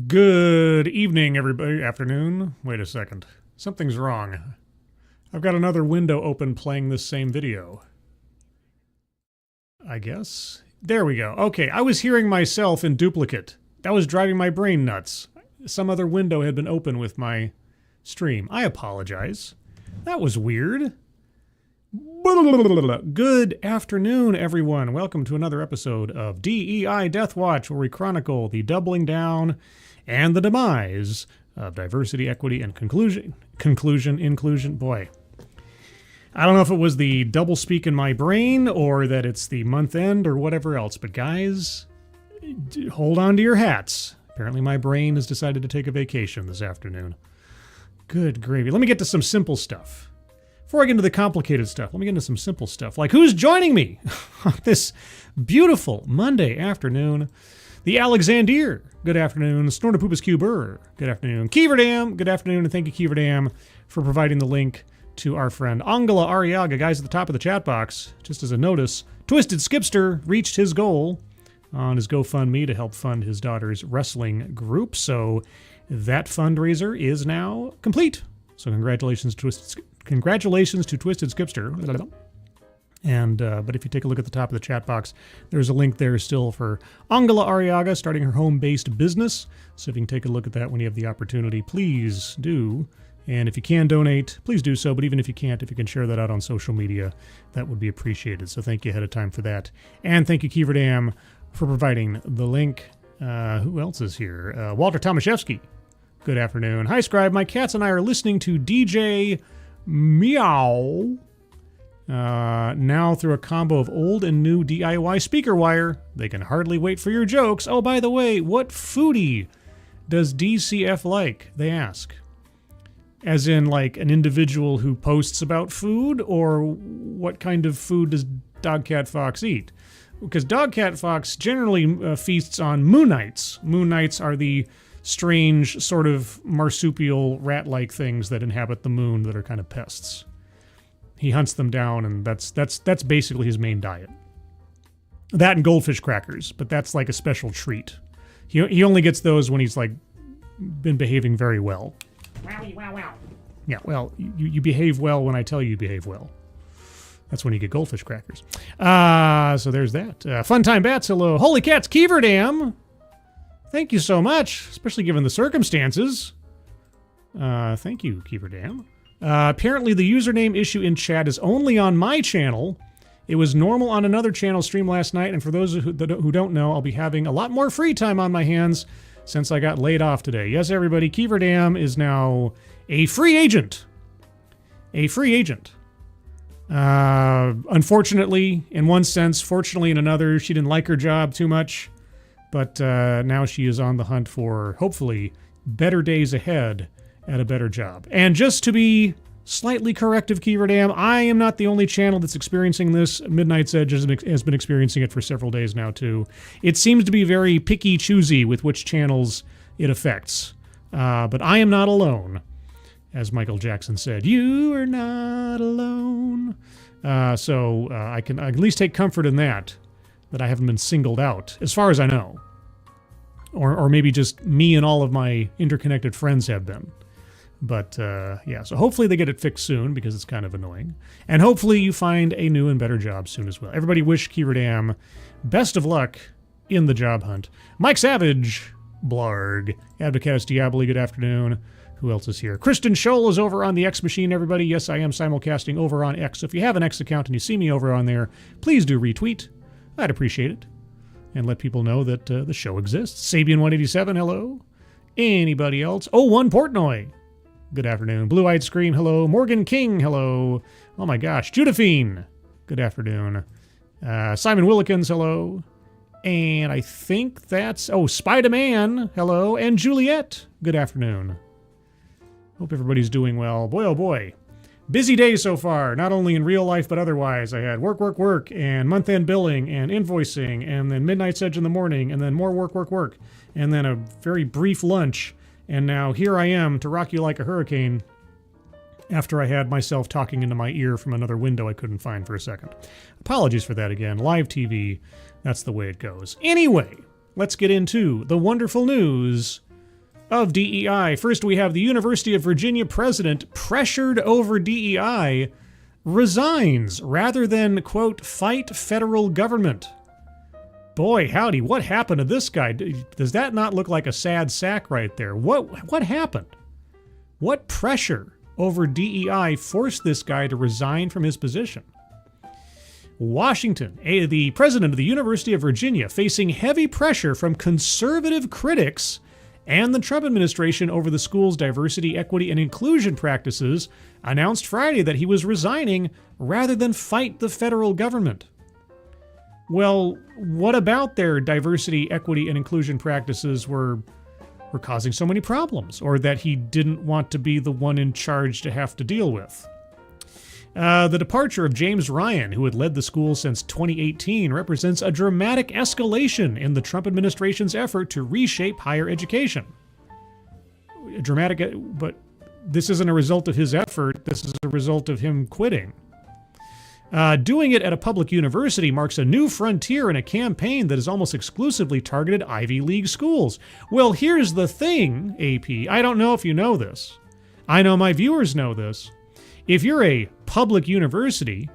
Good evening, everybody. Afternoon. Wait a second. Something's wrong. I've got another window open playing this same video. I guess. There we go. Okay, I was hearing myself in duplicate. That was driving my brain nuts. Some other window had been open with my stream. I apologize. That was weird. Good afternoon, everyone. Welcome to another episode of D.E.I. Deathwatch, where we chronicle the doubling down and the demise of diversity, equity, and inclusion. Boy, I don't know if it was the double speak in my brain or that it's the month end or whatever else, but guys, hold on to your hats. Apparently my brain has decided to take a vacation this afternoon. Good gravy. Let me get to some simple stuff. Before I get into the complicated stuff, let me get into some simple stuff, like who's joining me on this beautiful Monday afternoon. The Alexander, good afternoon. Snortopupus Cuber, good afternoon. Keeverdam, good afternoon, and thank you, Keeverdam, for providing the link to our friend Angela Arriaga. Guys, at the top of the chat box, just as a notice, Twisted Skipster reached his goal on his GoFundMe to help fund his daughter's wrestling group, so that fundraiser is now complete. So congratulations to Twisted Skipster. And but if you take a look at the top of the chat box, there's a link there still for Angela Arriaga starting her home-based business. So if you can take a look at that when you have the opportunity, please do. And if you can donate, please do so. But even if you can't, if you can share that out on social media, that would be appreciated. So thank you ahead of time for that. And thank you, Keeverdam, for providing the link. Who else is here? Walter Tomaszewski. Good afternoon. Hi, Scribe. My cats and I are listening to DJ Meow now through a combo of old and new DIY speaker wire. They can hardly wait for your jokes. Oh, by the way, what foodie does DCF like? They ask. As in, like, an individual who posts about food, or what kind of food does Dogcat Fox eat? Because Dogcat Fox generally feasts on moonites. Moonites are the strange sort of marsupial rat-like things that inhabit the moon that are kind of pests. He hunts them down, and that's basically his main diet. That and goldfish crackers, but that's like a special treat. He only gets those when he's like been behaving very well. Wowie, wow, wow. Yeah, well, you behave well when I tell you behave well. That's when you get goldfish crackers. So there's that. Funtime Bats, hello. Holy Cats, Keeverdam! Thank you so much, especially given the circumstances. Thank you, Keeverdam. Apparently the username issue in chat is only on my channel. It was normal on another channel stream last night, and for those who don't know, I'll be having a lot more free time on my hands since I got laid off today. Yes, everybody, Keeverdam is now a free agent. A free agent. Unfortunately, in one sense, fortunately in another, she didn't like her job too much. But now she is on the hunt for, hopefully, better days ahead at a better job. And just to be slightly corrective, Keeverdam, I am not the only channel that's experiencing this. Midnight's Edge has been experiencing it for several days now, too. It seems to be very picky-choosy with which channels it affects. But I am not alone. As Michael Jackson said, you are not alone. So I can at least take comfort in that I haven't been singled out, as far as I know. Or maybe just me and all of my interconnected friends have been. But, yeah, so hopefully they get it fixed soon, because it's kind of annoying. And hopefully you find a new and better job soon as well. Everybody wish Keeverdam best of luck in the job hunt. Mike Savage, Blarg, Advocatus Diaboli, good afternoon. Who else is here? Kristen Scholl is over on the X Machine, everybody. Yes, I am simulcasting over on X. So if you have an X account and you see me over on there, please do retweet. I'd appreciate it. And let people know that the show exists. Sabian187, hello. Anybody else? Oh, one Portnoy. Good afternoon. Blue-Eyed Scream, hello. Morgan King, hello. Oh my gosh. Judaphine, good afternoon. Simon Willikins, hello. And I think that's... Oh, Spider-Man, hello. And Juliet, good afternoon. Hope everybody's doing well. Boy, oh boy. Busy day so far, not only in real life but otherwise. I had work, and month-end billing, and invoicing, and then Midnight's Edge in the morning, and then more work, and then a very brief lunch, and now here I am to rock you like a hurricane after I had myself talking into my ear from another window I couldn't find for a second. Apologies for that again. Live TV, that's the way it goes. Anyway, let's get into the wonderful news of DEI. First, we have the University of Virginia president pressured over DEI resigns rather than, quote, fight federal government. Boy, howdy, what happened to this guy? Does that not look like a sad sack right there? What happened? What pressure over DEI forced this guy to resign from his position? Washington, the president of the University of Virginia, facing heavy pressure from conservative critics and the Trump administration over the school's diversity, equity, and inclusion practices, announced Friday that he was resigning rather than fight the federal government. Well, what about their diversity, equity, and inclusion practices were causing so many problems, or that he didn't want to be the one in charge to have to deal with? The departure of James Ryan, who had led the school since 2018, represents a dramatic escalation in the Trump administration's effort to reshape higher education. Dramatic, but this isn't a result of his effort. This is a result of him quitting. Doing it at a public university marks a new frontier in a campaign that is almost exclusively targeted Ivy League schools. Well, here's the thing, AP. I don't know if you know this. I know my viewers know this. If you're a public university,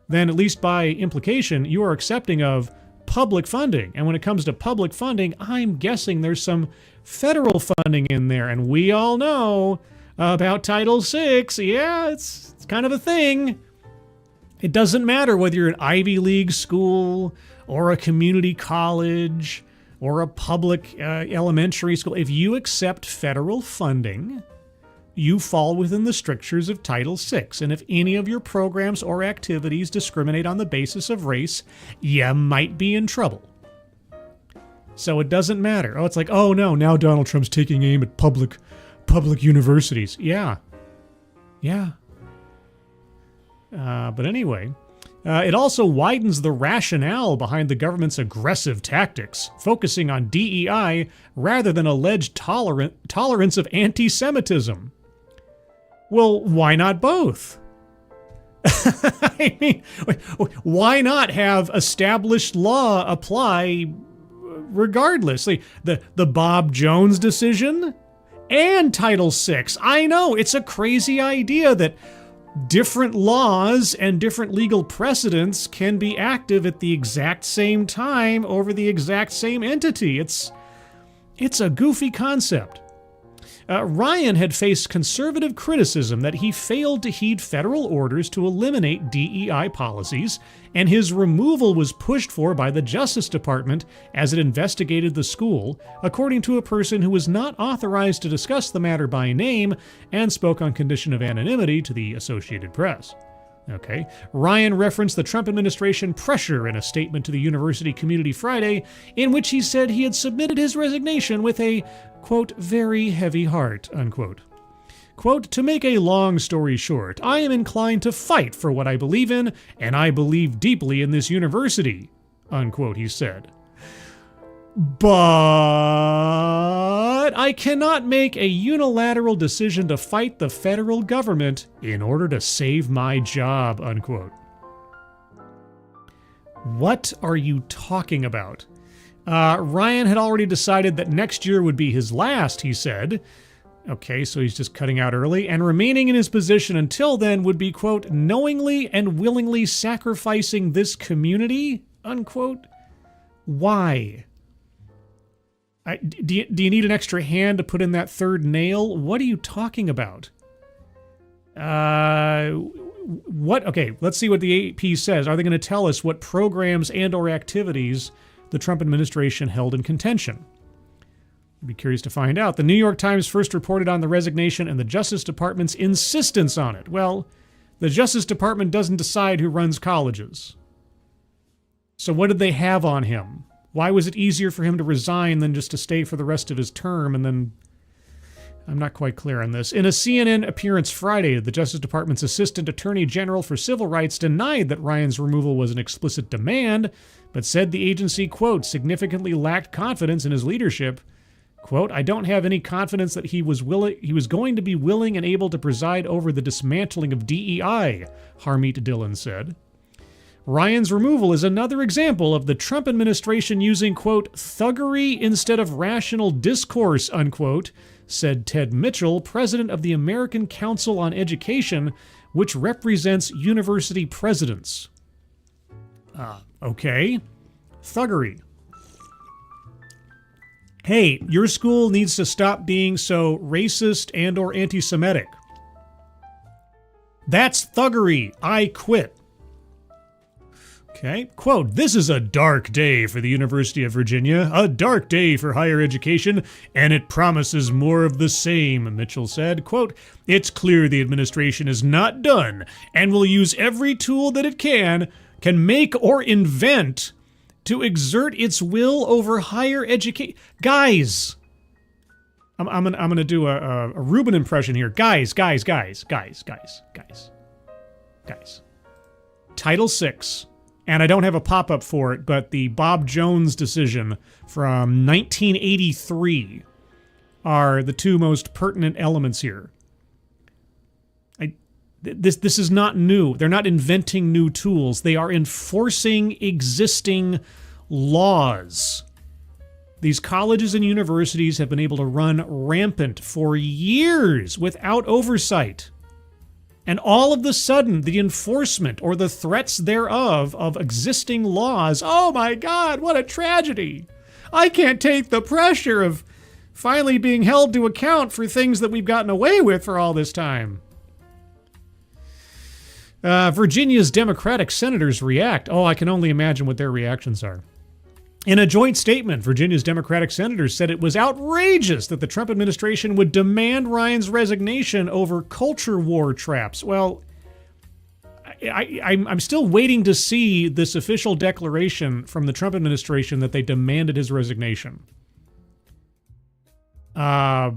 then at least by implication, you are accepting of public funding. And when it comes to public funding, I'm guessing there's some federal funding in there. And we all know about Title VI. Yeah, it's kind of a thing. It doesn't matter whether you're an Ivy League school or a community college or a public elementary school. If you accept federal funding, you fall within the strictures of Title VI. And if any of your programs or activities discriminate on the basis of race, you might be in trouble. So it doesn't matter. Oh, it's like, oh no, now Donald Trump's taking aim at public universities. Yeah. But anyway, it also widens the rationale behind the government's aggressive tactics, focusing on DEI rather than alleged tolerance of anti-Semitism. Well, why not both? I mean, why not have established law apply regardless? The Bob Jones decision and Title VI. I know, it's a crazy idea that different laws and different legal precedents can be active at the exact same time over the exact same entity. It's a goofy concept. Ryan had faced conservative criticism that he failed to heed federal orders to eliminate DEI policies, and his removal was pushed for by the Justice Department as it investigated the school, according to a person who was not authorized to discuss the matter by name and spoke on condition of anonymity to the Associated Press. Okay. Ryan referenced the Trump administration pressure in a statement to the university community Friday, in which he said he had submitted his resignation with a, quote, very heavy heart, unquote. Quote, to make a long story short, I am inclined to fight for what I believe in, and I believe deeply in this university, unquote, he said. But I cannot make a unilateral decision to fight the federal government in order to save my job, unquote. What are you talking about? Ryan had already decided that next year would be his last, he said. Okay, so he's just cutting out early, and remaining in his position until then would be, quote, knowingly and willingly sacrificing this community, unquote. Why? Do you need an extra hand to put in that third nail? What are you talking about? Okay, let's see what the AP says. Are they going to tell us what programs and or activities the Trump administration held in contention? I'd be curious to find out. The New York Times first reported on the resignation and the Justice Department's insistence on it. Well, the Justice Department doesn't decide who runs colleges. So what did they have on him? Why was it easier for him to resign than just to stay for the rest of his term? And then, I'm not quite clear on this. In a CNN appearance Friday, the Justice Department's Assistant Attorney General for Civil Rights denied that Ryan's removal was an explicit demand, but said the agency, quote, significantly lacked confidence in his leadership. Quote, I don't have any confidence that he was going to be willing and able to preside over the dismantling of DEI, Harmeet Dillon said. Ryan's removal is another example of the Trump administration using, quote, thuggery instead of rational discourse, unquote, said Ted Mitchell, president of the American Council on Education, which represents university presidents. Okay. Thuggery. Hey, your school needs to stop being so racist and or anti-Semitic. That's thuggery. I quit. Okay, quote, "This is a dark day for the University of Virginia, a dark day for higher education, and it promises more of the same," Mitchell said. Quote, "It's clear the administration is not done and will use every tool that it can make or invent to exert its will over higher education." Guys, I'm gonna do a Reuben impression here. Guys. Title VI. And I don't have a pop-up for it, but the Bob Jones decision from 1983 are the two most pertinent elements here. This is not new. They're not inventing new tools. They are enforcing existing laws. These colleges and universities have been able to run rampant for years without oversight. And all of a sudden, the enforcement or the threats thereof of existing laws, oh my God, what a tragedy. I can't take the pressure of finally being held to account for things that we've gotten away with for all this time. Virginia's Democratic senators react. Oh, I can only imagine what their reactions are. In a joint statement, Virginia's Democratic senators said it was outrageous that the Trump administration would demand Ryan's resignation over culture war traps. Well, I'm still waiting to see this official declaration from the Trump administration that they demanded his resignation. The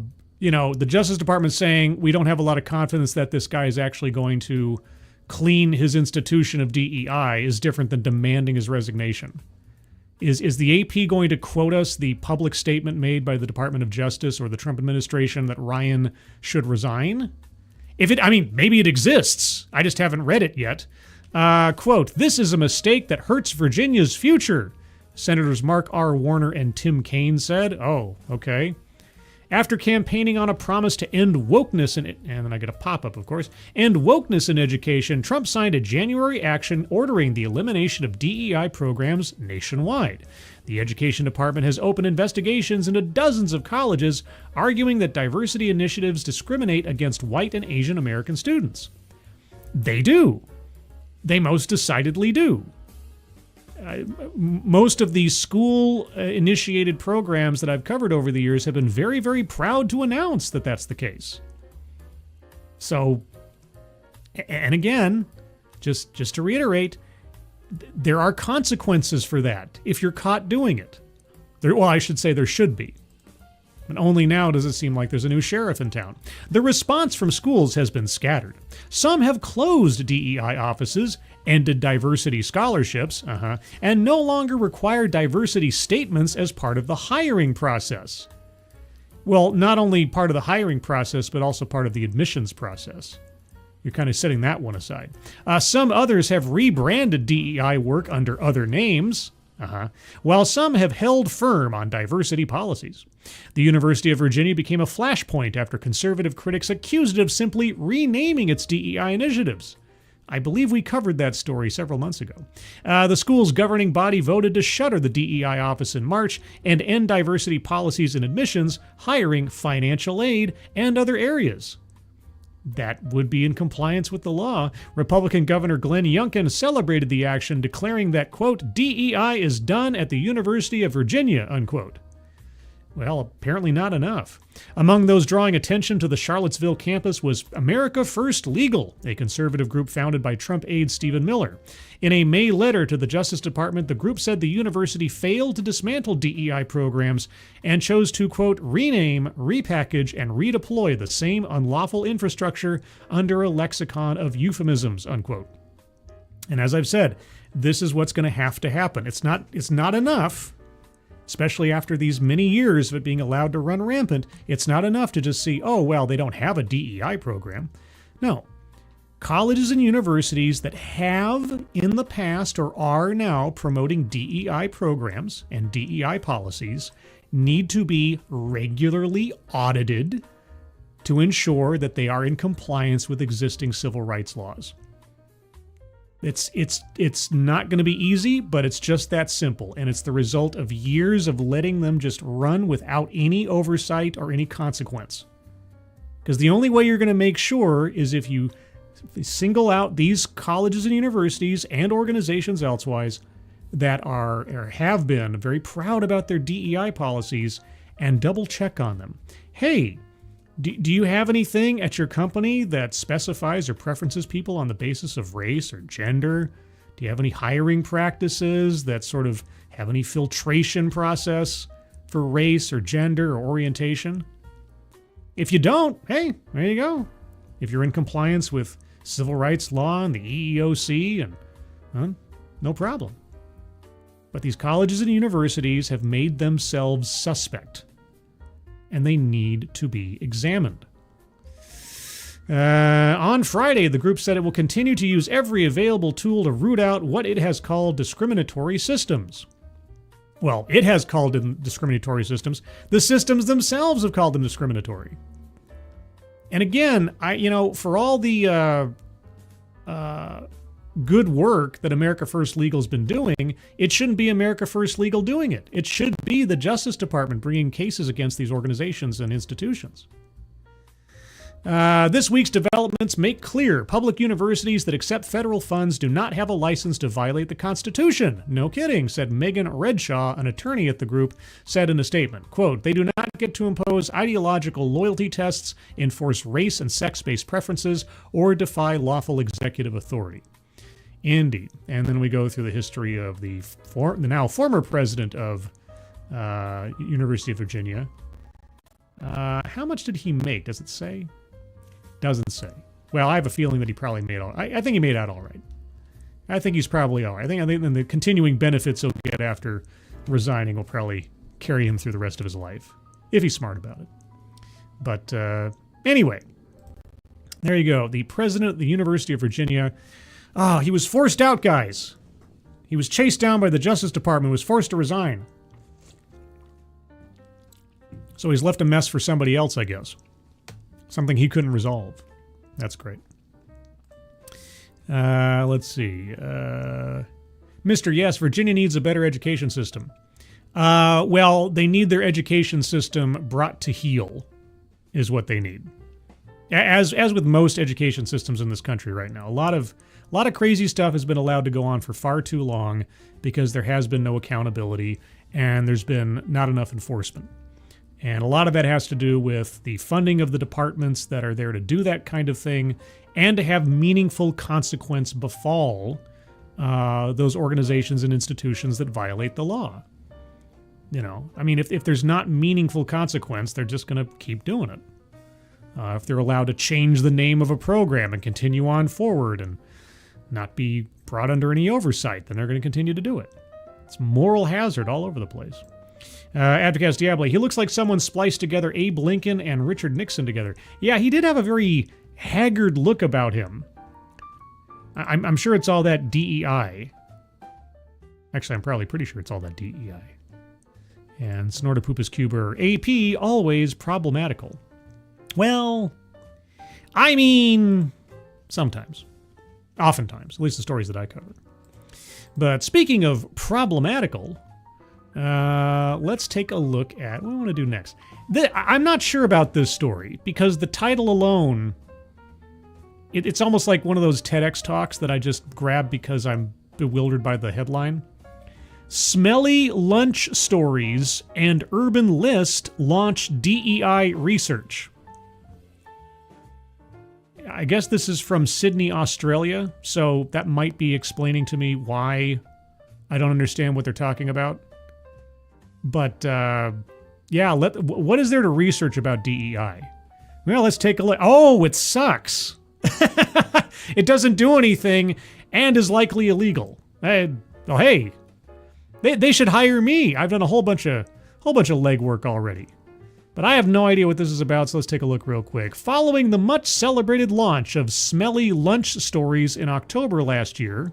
Justice Department saying we don't have a lot of confidence that this guy is actually going to clean his institution of DEI is different than demanding his resignation. Is the AP going to quote us the public statement made by the Department of Justice or the Trump administration that Ryan should resign? Maybe it exists. I just haven't read it yet. Quote, "This is a mistake that hurts Virginia's future," Senators Mark R. Warner and Tim Kaine said. Oh, okay. After campaigning on a promise to end wokeness and then I get a pop-up, of course, end wokeness in education, Trump signed a January action ordering the elimination of DEI programs nationwide. The Education Department has opened investigations into dozens of colleges, arguing that diversity initiatives discriminate against white and Asian American students. They do. They most decidedly do. Most of these school-initiated programs that I've covered over the years have been very, very proud to announce that that's the case. So, and again, just to reiterate, there are consequences for that if you're caught doing it. I should say there should be. And only now does it seem like there's a new sheriff in town. The response from schools has been scattered. Some have closed DEI offices, ended diversity scholarships, and no longer require diversity statements as part of the hiring process. Well, not only part of the hiring process, but also part of the admissions process. You're kind of setting that one aside. Some others have rebranded DEI work under other names, while some have held firm on diversity policies. The University of Virginia became a flashpoint after conservative critics accused it of simply renaming its DEI initiatives. I believe we covered that story several months ago. The school's governing body voted to shutter the DEI office in March and end diversity policies in admissions, hiring, financial aid, and other areas. That would be in compliance with the law. Republican Governor Glenn Youngkin celebrated the action, declaring that, quote, DEI is done at the University of Virginia, unquote. Well, apparently not enough. Among those drawing attention to the Charlottesville campus was America First Legal, a conservative group founded by Trump aide Stephen Miller. In a May letter to the Justice Department, the group said the university failed to dismantle DEI programs and chose to, quote, rename, repackage, and redeploy the same unlawful infrastructure under a lexicon of euphemisms, unquote. And as I've said, this is what's going to have to happen. It's not enough. Especially after these many years of it being allowed to run rampant, it's not enough to just see, oh, well, they don't have a DEI program. No. Colleges and universities that have in the past or are now promoting DEI programs and DEI policies need to be regularly audited to ensure that they are in compliance with existing civil rights laws. It's not going to be easy, but it's just that simple. And it's the result of years of letting them just run without any oversight or any consequence. Because the only way you're going to make sure is if you single out these colleges and universities and organizations elsewise that are or have been very proud about their DEI policies and double check on them. Hey, do you have anything at your company that specifies or preferences people on the basis of race or gender? Do you have any hiring practices that sort of have any filtration process for race or gender or orientation? If you don't, hey, there you go. If you're in compliance with civil rights law and the EEOC, and no problem. But these colleges and universities have made themselves suspect, and they need to be examined. On Friday, the group said it will continue to use every available tool to root out what it has called discriminatory systems. Well, it has called them discriminatory systems. The systems themselves have called them discriminatory. And again, for all the good work that America First Legal's been doing, it shouldn't be America First Legal doing it. It should be the Justice Department bringing cases against these organizations and institutions. This week's developments make clear public universities that accept federal funds do not have a license to violate the Constitution. No kidding, said Megan Redshaw, an attorney at the group, said in a statement, quote, "They do not get to impose ideological loyalty tests, enforce race and sex-based preferences, or defy lawful executive authority." Indeed. And then we go through the history of the now former president of University of Virginia. How much did he make? Does it say? Doesn't say. Well, I have a feeling that he probably made all. I think he made out all right. I think he's probably all right. I think the continuing benefits he'll get after resigning will probably carry him through the rest of his life, if he's smart about it. But anyway, there you go. The president of the University of Virginia. He was forced out, guys. He was chased down by the Justice Department, was forced to resign. So he's left a mess for somebody else, I guess. Something he couldn't resolve. That's great. Let's see. Mr. Yes, Virginia needs a better education system. Well, they need their education system brought to heel, is what they need. As with most education systems in this country right now, a lot of crazy stuff has been allowed to go on for far too long because there has been no accountability and there's been not enough enforcement. And a lot of that has to do with the funding of the departments that are there to do that kind of thing and to have meaningful consequence befall those organizations and institutions that violate the law. If there's not meaningful consequence, they're just going to keep doing it. If they're allowed to change the name of a program and continue on forward and not be brought under any oversight, then they're going to continue to do it. It's moral hazard all over the place. Advocates Diablo, he looks like someone spliced together Abe Lincoln and Richard Nixon together. Yeah, he did have a very haggard look about him. I'm sure it's all that DEI. Actually, I'm probably pretty sure it's all that DEI. And Snortopupus Cuber, AP, always problematical. Well, sometimes. Oftentimes, at least the stories that I cover. But speaking of problematical, let's take a look at what I want to do next. I'm not sure about this story because the title alone, it's almost like one of those TEDx talks that I just grabbed because I'm bewildered by the headline. Smelly lunch stories and urban list launch DEI research. I guess this is from Sydney, Australia, so that might be explaining to me why I don't understand what they're talking about. But, what is there to research about DEI? Well, let's take a look. Oh, it sucks. It doesn't do anything and is likely illegal. They should hire me. I've done a whole bunch of legwork already. But I have no idea what this is about, so let's take a look real quick. Following the much celebrated launch of Smelly Lunch Stories in October last year.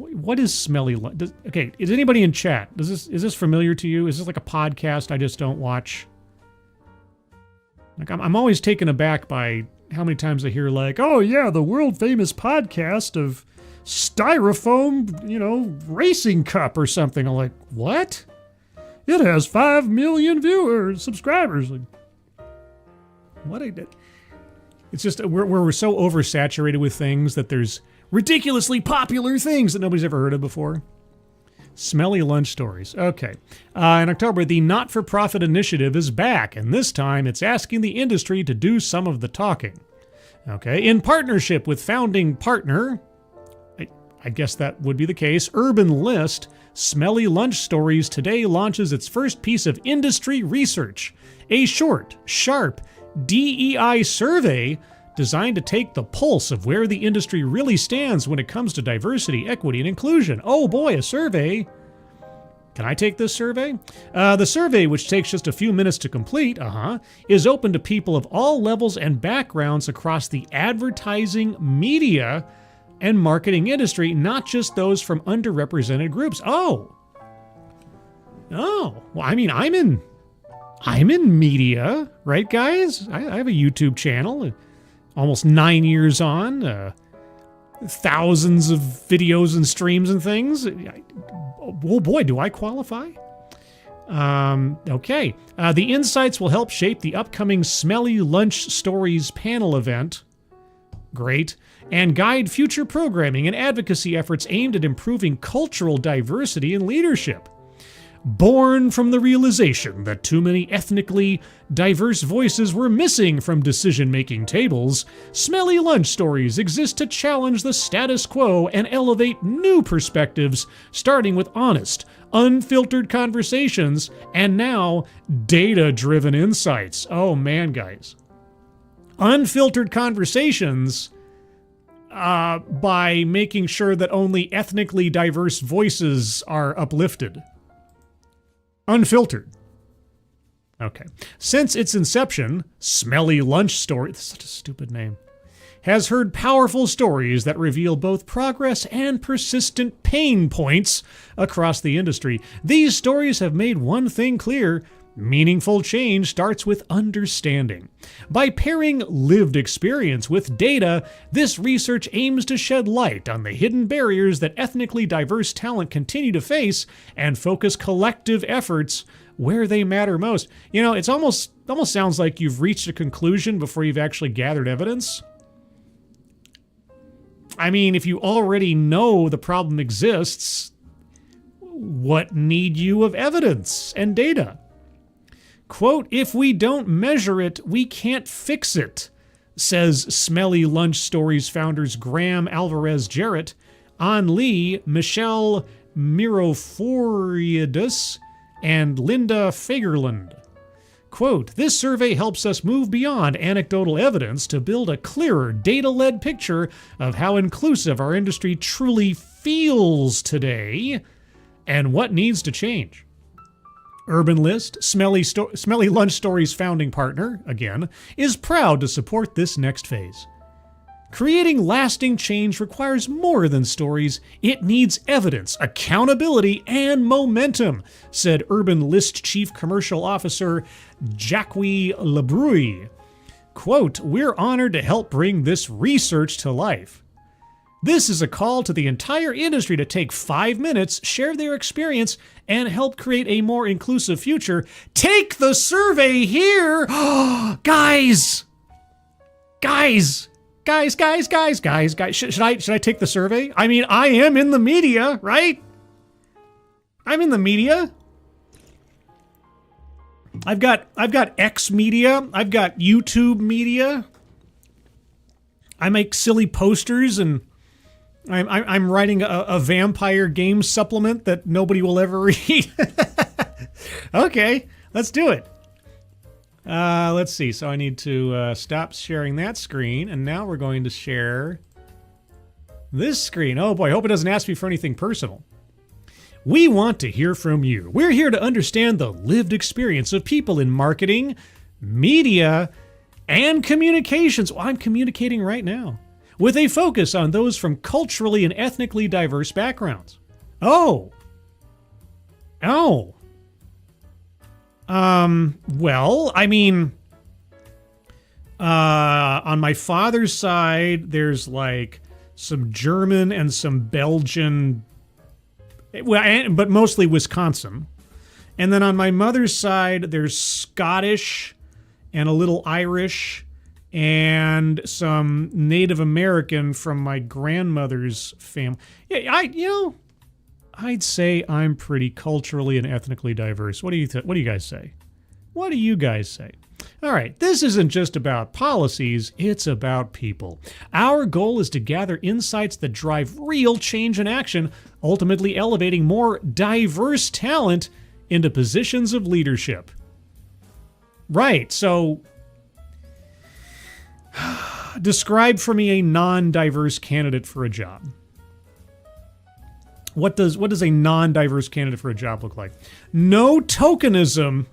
What is smelly lunch? Okay, is anybody in chat? Is this familiar to you? Is this like a podcast I just don't watch? Like I'm always taken aback by how many times I hear like, oh yeah, the world famous podcast of styrofoam, racing cup or something. I'm like, what? It has 5 million subscribers. Like, what I did? It's just we're so oversaturated with things that there's ridiculously popular things that nobody's ever heard of before. Smelly lunch stories. Okay. In October, the Not-for-Profit Initiative is back, and this time it's asking the industry to do some of the talking. Okay. In partnership with founding partner, I guess that would be the case, Urban List, Smelly Lunch Stories today launches its first piece of industry research, a short, sharp DEI survey designed to take the pulse of where the industry really stands when it comes to diversity, equity, and inclusion. Oh boy, a survey. Can I take this survey? The survey, which takes just a few minutes to complete, is open to people of all levels and backgrounds across the advertising, media, and marketing industry, not just those from underrepresented groups. Oh, well, I mean, I'm in media, right, guys? I have a YouTube channel, almost 9 years on, thousands of videos and streams and things. Oh boy, do I qualify? Okay. The insights will help shape the upcoming Smelly Lunch Stories panel event. Great. And guide future programming and advocacy efforts aimed at improving cultural diversity in leadership. Born from the realization that too many ethnically diverse voices were missing from decision-making tables, Smelly Lunch Stories exist to challenge the status quo and elevate new perspectives, starting with honest, unfiltered conversations, and now data-driven insights. Oh man, guys. Unfiltered conversations by making sure that only ethnically diverse voices are uplifted. Unfiltered. Okay. Since its inception, Smelly Lunch Story, that's such a stupid name, has heard powerful stories that reveal both progress and persistent pain points across the industry. These stories have made one thing clear: meaningful change starts with understanding. By pairing lived experience with data, this research aims to shed light on the hidden barriers that ethnically diverse talent continue to face and focus collective efforts where they matter most. It's almost sounds like you've reached a conclusion before you've actually gathered evidence. I mean, if you already know the problem exists, what need you of evidence and data? Quote, if we don't measure it, we can't fix it, says Smelly Lunch Stories founders Graham Alvarez Jarrett, An Lee, Michelle Miroforiadis, and Linda Fagerland. Quote, this survey helps us move beyond anecdotal evidence to build a clearer, data-led picture of how inclusive our industry truly feels today and what needs to change. Urban List, Smelly Lunch Stories founding partner, again, is proud to support this next phase. Creating lasting change requires more than stories. It needs evidence, accountability, and momentum, said Urban List Chief Commercial Officer Jacques Labrouille. Quote, we're honored to help bring this research to life. This is a call to the entire industry to take 5 minutes, share their experience, and help create a more inclusive future. Take the survey here! Guys! Should I take the survey? I mean, I am in the media, right? I'm in the media. I've got X media. I've got YouTube media. I make silly posters, and I'm writing a vampire game supplement that nobody will ever read. Okay, let's do it. Let's see. So I need to stop sharing that screen, and now we're going to share this screen. Oh boy, I hope it doesn't ask me for anything personal. We want to hear from you. We're here to understand the lived experience of people in marketing, media, and communications. Well, I'm communicating right now. with a focus on those from culturally and ethnically diverse backgrounds. Oh. Well, I mean, on my father's side, there's like some German and some Belgian, but mostly Wisconsin. And then on my mother's side, there's Scottish and a little Irish and some Native American from my grandmother's family. Yeah, I'd say I'm pretty culturally and ethnically diverse. What do you guys say? What do you guys say? All right, this isn't just about policies, it's about people. Our goal is to gather insights that drive real change and action, ultimately elevating more diverse talent into positions of leadership. Right, so describe for me a non-diverse candidate for a job. What does a non-diverse candidate for a job look like? No tokenism.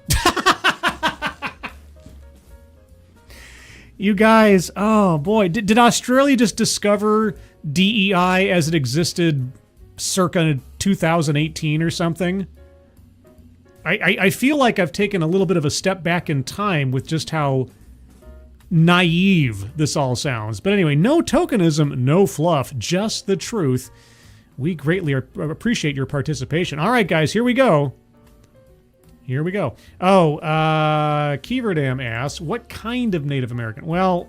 You guys, oh boy, did Australia just discover DEI as it existed circa 2018 or something? I feel like I've taken a little bit of a step back in time with just how naive this all sounds. But anyway, no tokenism, no fluff, just the truth. We greatly appreciate your participation. All right, guys, here we go. Here we go. Oh, Keeverdam asks, what kind of Native American? Well,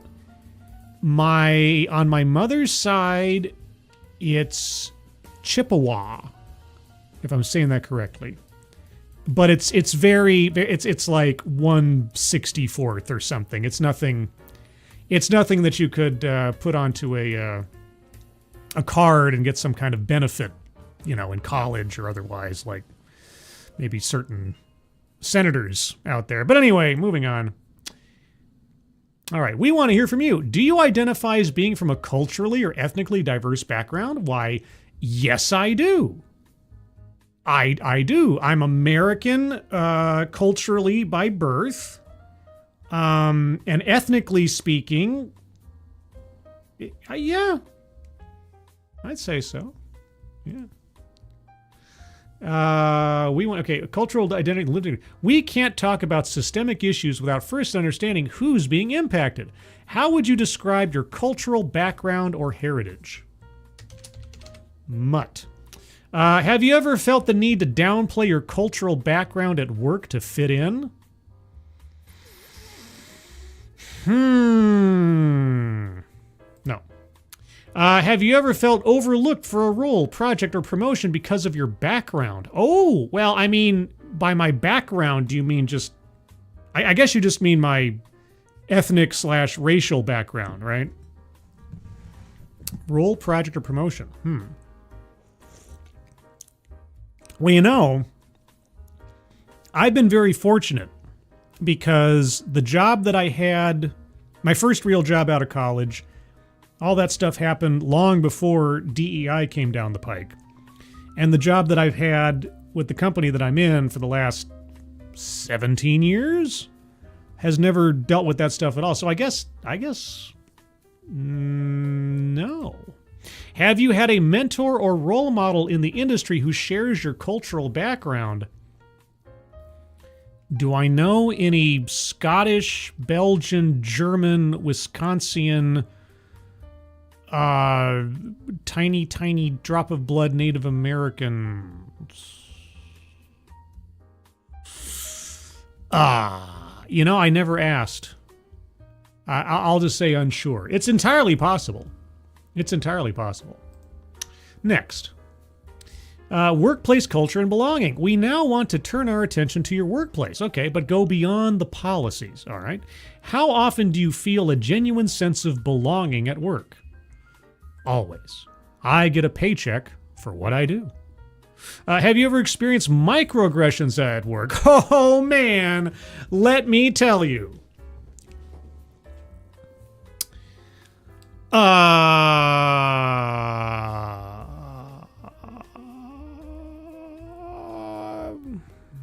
on my mother's side, it's Chippewa, if I'm saying that correctly. But it's like 1/64th or something. It's nothing that you could put onto a card and get some kind of benefit, in college or otherwise, like maybe certain senators out there. But anyway, moving on. All right, we want to hear from you. Do you identify as being from a culturally or ethnically diverse background? Why, yes, I do. I do. I'm American culturally by birth. And ethnically speaking, yeah, I'd say so. Yeah. Cultural identity and living. We can't talk about systemic issues without first understanding who's being impacted. How would you describe your cultural background or heritage? Mutt. Have you ever felt the need to downplay your cultural background at work to fit in? No. Have you ever felt overlooked for a role, project, or promotion because of your background? Oh, well, I mean, by my background, do you mean just... I guess you just mean my ethnic/racial background, right? Role, project, or promotion. Well, I've been very fortunate because the job that I had, my first real job out of college, all that stuff happened long before DEI came down the pike. And the job that I've had with the company that I'm in for the last 17 years has never dealt with that stuff at all. So I guess, no. Have you had a mentor or role model in the industry who shares your cultural background? Do I know any Scottish, Belgian, German, Wisconsin, tiny drop of blood Native Americans? I never asked. I'll just say unsure. It's entirely possible. It's entirely possible. Next. Workplace culture and belonging. We now want to turn our attention to your workplace. Okay, but go beyond the policies, all right? How often do you feel a genuine sense of belonging at work? Always. I get a paycheck for what I do. Have you ever experienced microaggressions at work? Oh, man, let me tell you.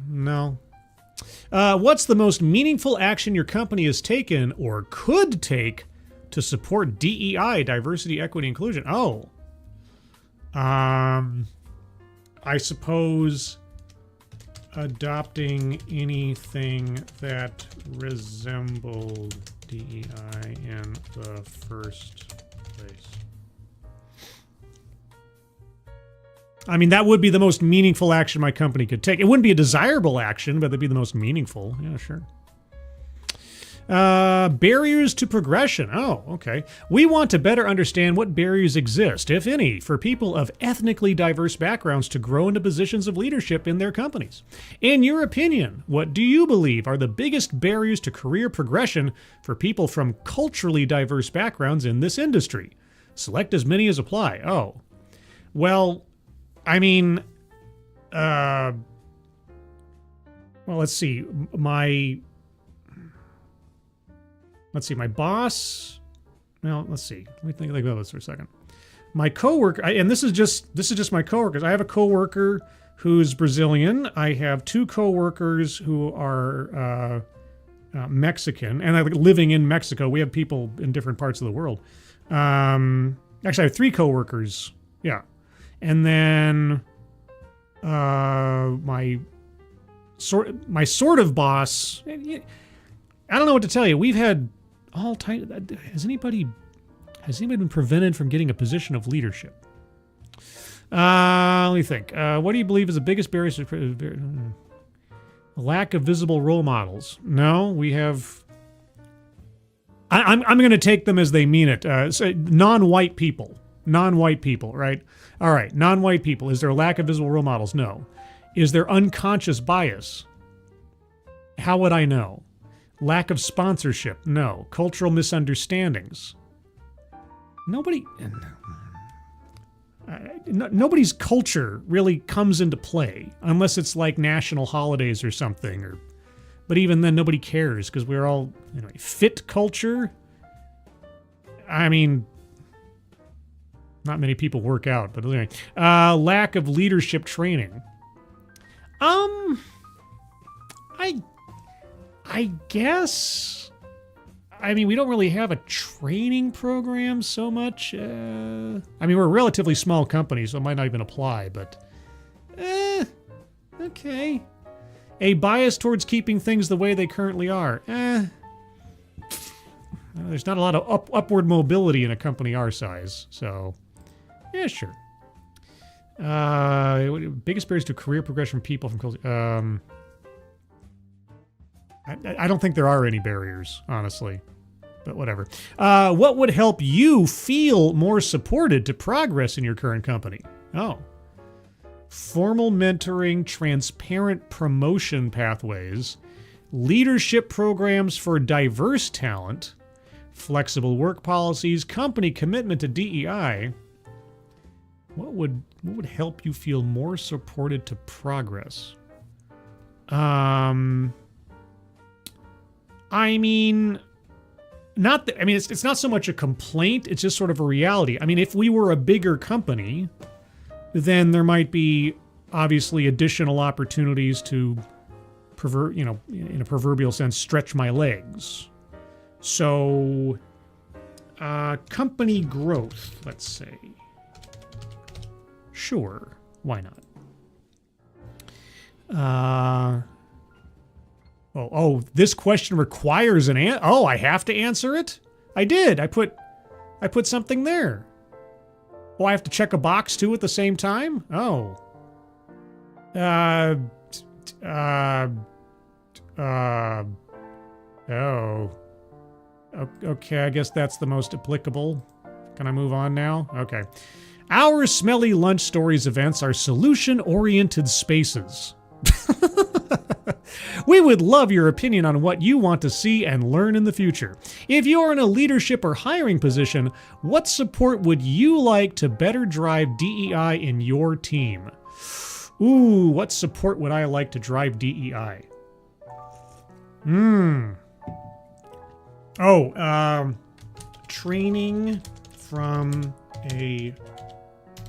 No. What's the most meaningful action your company has taken or could take to support DEI, diversity, equity, inclusion. Oh. I suppose adopting anything that resembled DEI in the first place. I mean, that would be the most meaningful action my company could take. It wouldn't be a desirable action, but it'd be the most meaningful. Yeah, sure. Barriers to progression. Oh, okay. We want to better understand what barriers exist, if any, for people of ethnically diverse backgrounds to grow into positions of leadership in their companies. In your opinion, what do you believe are the biggest barriers to career progression for people from culturally diverse backgrounds in this industry? Select as many as apply. Oh, well, I mean, well, let's see. My boss. Well, let's see. Let me think about this for a second. My coworker, and this is just my coworkers. I have a coworker who's Brazilian. I have two coworkers who are Mexican, and living in Mexico. We have people in different parts of the world. Actually, I have three coworkers. Yeah. And then my sort of boss, I don't know what to tell you. We've had all types. Has anybody been prevented from getting a position of leadership? Let me think. What do you believe is the biggest barrier to a lack of visible role models? No, we have. I'm going to take them as they mean it. So non-white people, right? All right, non-white people. Is there a lack of visible role models? No. Is there unconscious bias? How would I know? Lack of sponsorship? No. Cultural misunderstandings? Nobody's culture really comes into play unless it's like national holidays or something. But even then, nobody cares because we're all fit culture. I mean, not many people work out, but anyway. Lack of leadership training. I guess. I mean, we don't really have a training program so much. I mean, we're a relatively small company, so it might not even apply, but okay. A bias towards keeping things the way they currently are. There's not a lot of upward mobility in a company our size, so yeah, sure. Biggest barriers to career progression for people from culture. I don't think there are any barriers, honestly, but whatever. What would help you feel more supported to progress in your current company? Oh. Formal mentoring, transparent promotion pathways, leadership programs for diverse talent, flexible work policies, company commitment to DEI. What would help you feel more supported to progress? I mean, it's not so much a complaint, it's just sort of a reality. I mean, if we were a bigger company, then there might be obviously additional opportunities to in a proverbial sense, stretch my legs. So, company growth, let's say. Sure, why not? This question requires an answer. Oh, I have to answer it? I did. I put something there. Oh, I have to check a box too at the same time? Oh. Okay, I guess that's the most applicable. Can I move on now? Okay. Our Smelly Lunch Stories events are solution-oriented spaces. We would love your opinion on what you want to see and learn in the future. If you're in a leadership or hiring position, what support would you like to better drive DEI in your team? Ooh, what support would I like to drive DEI? Training from a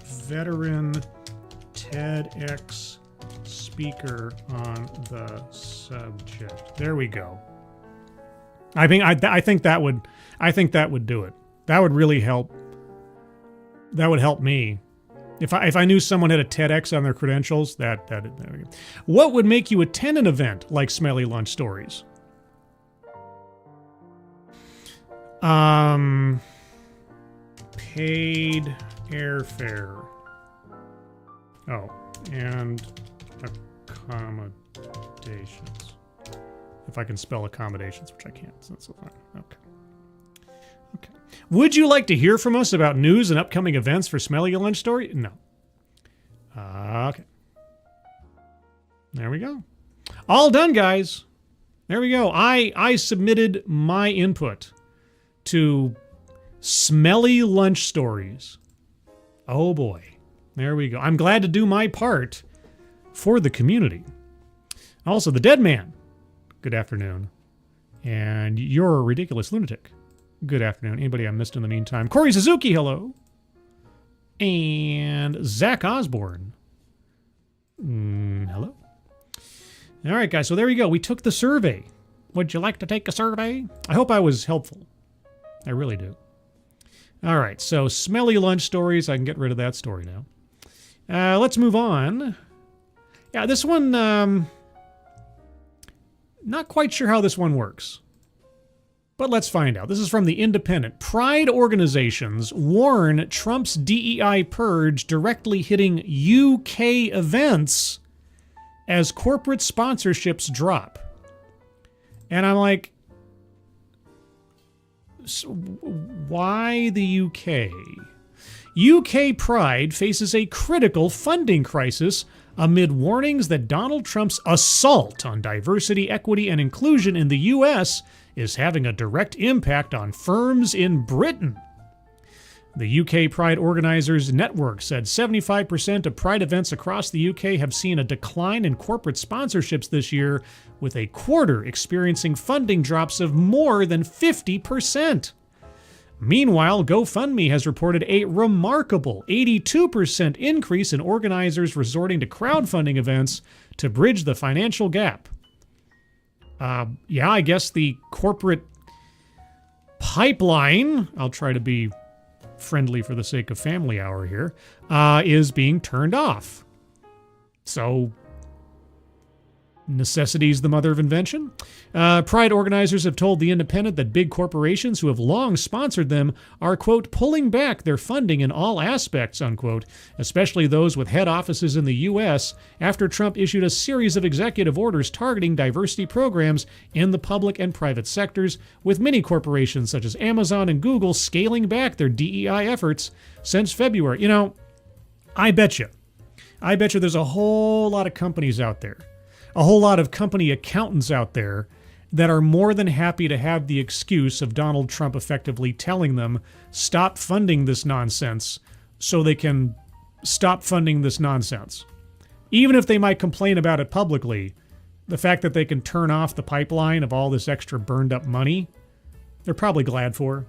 veteran TEDx speaker on the subject. There we go. I think that would. I think that would do it. That would really help. That would help me. If I knew someone had a TEDx on their credentials, there we go. What would make you attend an event like Smelly Lunch Stories? Paid airfare. Oh, and accommodations. If I can spell accommodations, which I can't, so that's fine. Okay. Would you like to hear from us about news and upcoming events for Smelly Lunch Story? No. Okay. There we go. All done, guys. There we go. I submitted my input to Smelly Lunch Stories. Oh boy. There we go. I'm glad to do my part for the community. Also, the Dead Man. Good afternoon. And you're a ridiculous lunatic. Good afternoon. Anybody I missed in the meantime? Corey Suzuki, hello. And Zach Osborne. Hello. All right, guys. So there we go. We took the survey. Would you like to take a survey? I hope I was helpful. I really do. All right. So Smelly Lunch Stories. I can get rid of that story now. Let's move on. Yeah, this one, not quite sure how this one works. But let's find out. This is from The Independent. Pride organizations warn Trump's DEI purge directly hitting UK events as corporate sponsorships drop. And I'm like, so why the UK? UK Pride faces a critical funding crisis amid warnings that Donald Trump's assault on diversity, equity, and inclusion in the U.S. is having a direct impact on firms in Britain. The UK Pride Organizers Network said 75% of Pride events across the UK have seen a decline in corporate sponsorships this year, with a quarter experiencing funding drops of more than 50%. Meanwhile, GoFundMe has reported a remarkable 82% increase in organizers resorting to crowdfunding events to bridge the financial gap. Yeah, I guess the corporate pipeline, I'll try to be friendly for the sake of family hour here, is being turned off. So, necessity is the mother of invention. Pride organizers have told The Independent that big corporations who have long sponsored them are, quote, pulling back their funding in all aspects, unquote, especially those with head offices in the U.S., after Trump issued a series of executive orders targeting diversity programs in the public and private sectors, with many corporations such as Amazon and Google scaling back their DEI efforts since February. You know, I bet you there's a whole lot of companies out there, a whole lot of company accountants out there that are more than happy to have the excuse of Donald Trump effectively telling them, stop funding this nonsense, so they can stop funding this nonsense. Even if they might complain about it publicly, the fact that they can turn off the pipeline of all this extra burned up money, they're probably glad for.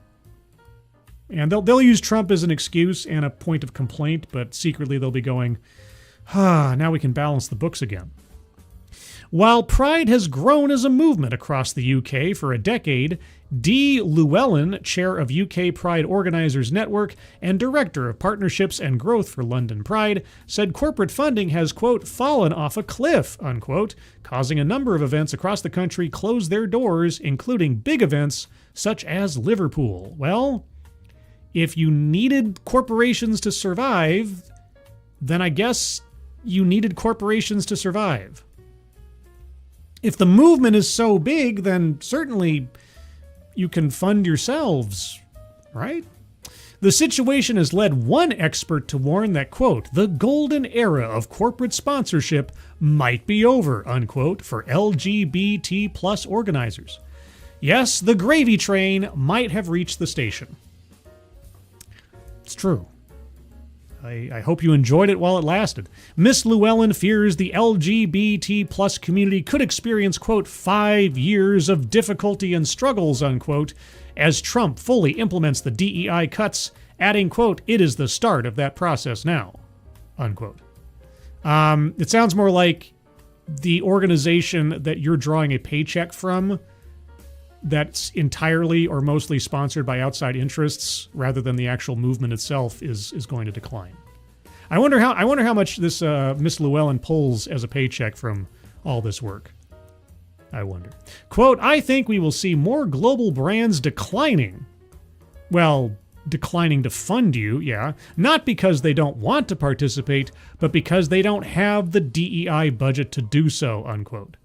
And they'll use Trump as an excuse and a point of complaint, but secretly they'll be going, now we can balance the books again. While Pride has grown as a movement across the UK for a decade, Dee Llewellyn, chair of UK Pride Organisers Network and director of partnerships and growth for London Pride, said corporate funding has, quote, fallen off a cliff, unquote, causing a number of events across the country close their doors, including big events such as Liverpool. Well, if you needed corporations to survive, then I guess you needed corporations to survive. If the movement is so big, then certainly you can fund yourselves, right? The situation has led one expert to warn that, quote, the golden era of corporate sponsorship might be over, unquote, for LGBT plus organizers. Yes, the gravy train might have reached the station. It's true. I hope you enjoyed it while it lasted. Miss Llewellyn fears the LGBT plus community could experience, quote, 5 years of difficulty and struggles, unquote, as Trump fully implements the DEI cuts, adding, quote, it is the start of that process now, unquote. It sounds more like the organization that you're drawing a paycheck from that's entirely or mostly sponsored by outside interests rather than the actual movement itself is going to decline. I wonder how much this Miss Llewellyn pulls as a paycheck from all this work. I wonder. Quote, I think we will see more global brands declining. Well, declining to fund you, yeah. Not because they don't want to participate, but because they don't have the DEI budget to do so, unquote.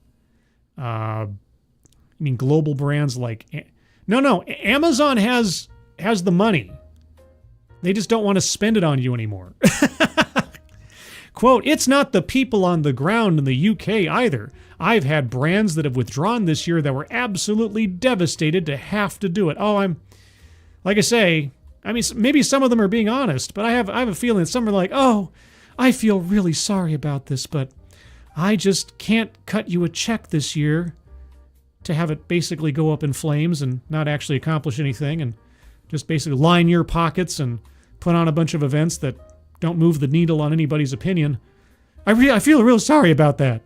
I mean, global brands like... No, Amazon has the money. They just don't want to spend it on you anymore. Quote, it's not the people on the ground in the UK either. I've had brands that have withdrawn this year that were absolutely devastated to have to do it. Oh, like I say, I mean, maybe some of them are being honest, but I have a feeling that some are like, oh, I feel really sorry about this, but I just can't cut you a check this year to have it basically go up in flames and not actually accomplish anything and just basically line your pockets and put on a bunch of events that don't move the needle on anybody's opinion. I feel real sorry about that.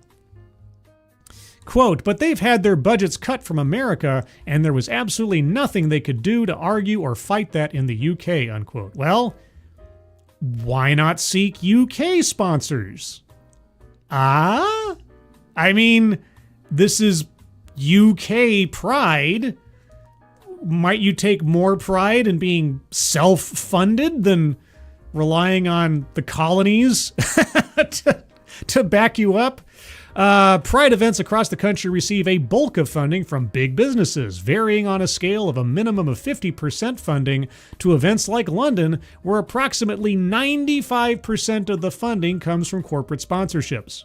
Quote, but they've had their budgets cut from America, and there was absolutely nothing they could do to argue or fight that in the UK, unquote. Well, why not seek UK sponsors? I mean, this is UK pride. Might you take more pride in being self-funded than relying on the colonies to back you up? Pride events across the country receive a bulk of funding from big businesses, varying on a scale of a minimum of 50% funding to events like London, where approximately 95% of the funding comes from corporate sponsorships.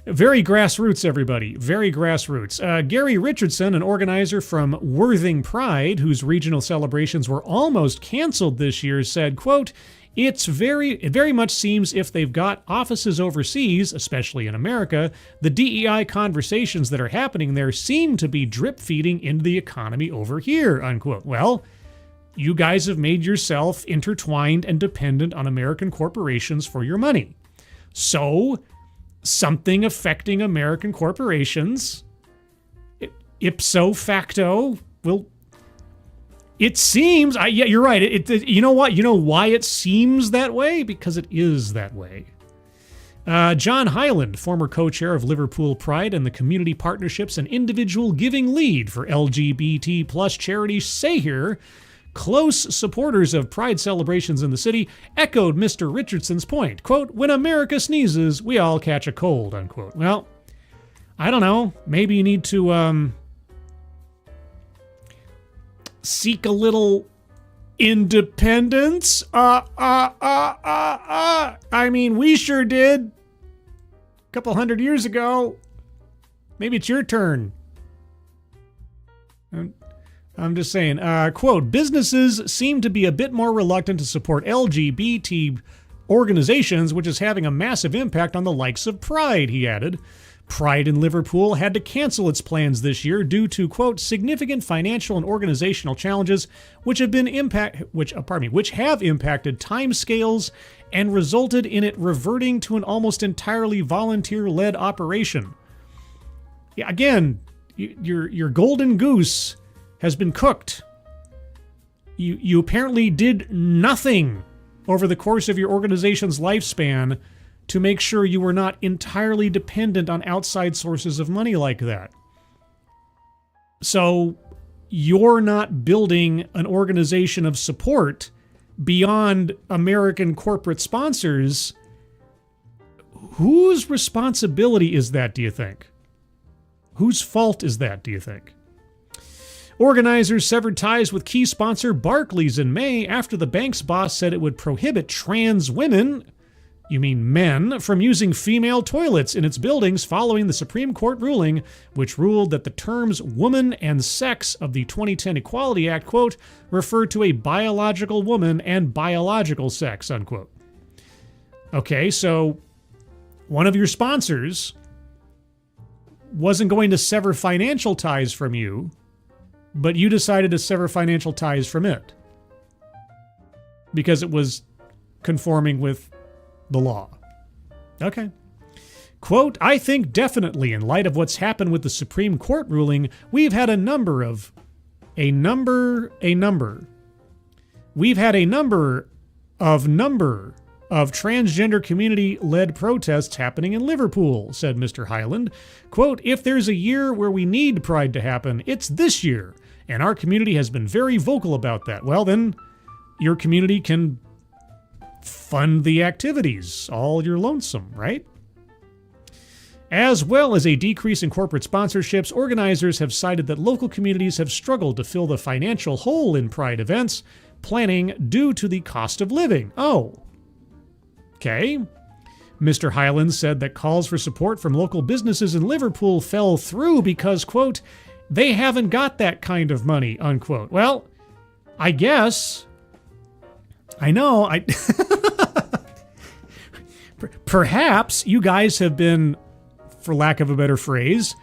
Very grassroots, everybody. Very grassroots. Gary Richardson, an organizer from Worthing Pride, whose regional celebrations were almost canceled this year, said, quote, it very much seems if they've got offices overseas, especially in America, the DEI conversations that are happening there seem to be drip feeding into the economy over here, unquote. Well, you guys have made yourself intertwined and dependent on American corporations for your money. So, something affecting American corporations, ipso facto, will... It seems, yeah, you're right. You know what? You know why it seems that way? Because it is that way. John Hyland, former co-chair of Liverpool Pride and the Community Partnerships and Individual Giving Lead for LGBT plus charity Sahir, close supporters of Pride celebrations in the city, echoed Mr. Richardson's point. Quote, when America sneezes, we all catch a cold, unquote. Well, I don't know. Maybe you need to, seek a little independence. I mean, we sure did a couple hundred years ago. Maybe it's your turn. I'm just saying. Quote, businesses seem to be a bit more reluctant to support LGBT organizations, which is having a massive impact on the likes of Pride, he added. Pride in Liverpool had to cancel its plans this year due to, quote, significant financial and organizational challenges which have impacted timescales and resulted in it reverting to an almost entirely volunteer-led operation. Yeah, again, your golden goose has been cooked. You apparently did nothing over the course of your organization's lifespan to make sure you were not entirely dependent on outside sources of money like that. So you're not building an organization of support beyond American corporate sponsors. Whose responsibility is that, do you think? Whose fault is that, do you think? Organizers severed ties with key sponsor Barclays in May after the bank's boss said it would prohibit trans women, you mean men, from using female toilets in its buildings following the Supreme Court ruling, which ruled that the terms woman and sex of the 2010 Equality Act, quote, refer to a biological woman and biological sex, unquote. Okay, so one of your sponsors wasn't going to sever financial ties from you, but you decided to sever financial ties from it because it was conforming with the law. Okay. Quote, I think definitely in light of what's happened with the Supreme Court ruling, we've had a number of transgender community-led protests happening in Liverpool, said Mr. Hyland. Quote, if there's a year where we need Pride to happen, it's this year, and our community has been very vocal about that. Well, then your community can fund the activities all your lonesome, right? As well as a decrease in corporate sponsorships, organizers have cited that local communities have struggled to fill the financial hole in Pride events planning due to the cost of living. Oh, okay. Mr. Hyland said that calls for support from local businesses in Liverpool fell through because, quote, they haven't got that kind of money, unquote. Well, I guess, I know, perhaps you guys have been, for lack of a better phrase,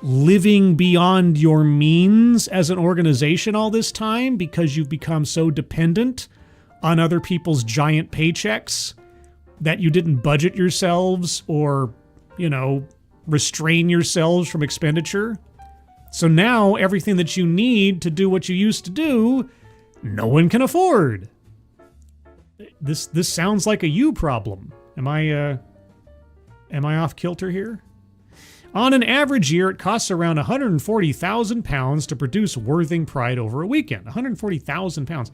living beyond your means as an organization all this time because you've become so dependent on other people's giant paychecks that you didn't budget yourselves or, restrain yourselves from expenditure. So now everything that you need to do what you used to do, no one can afford. This sounds like a you problem. Am I off kilter here? On an average year, it costs around £140,000 to produce Worthing Pride over a weekend. £140,000.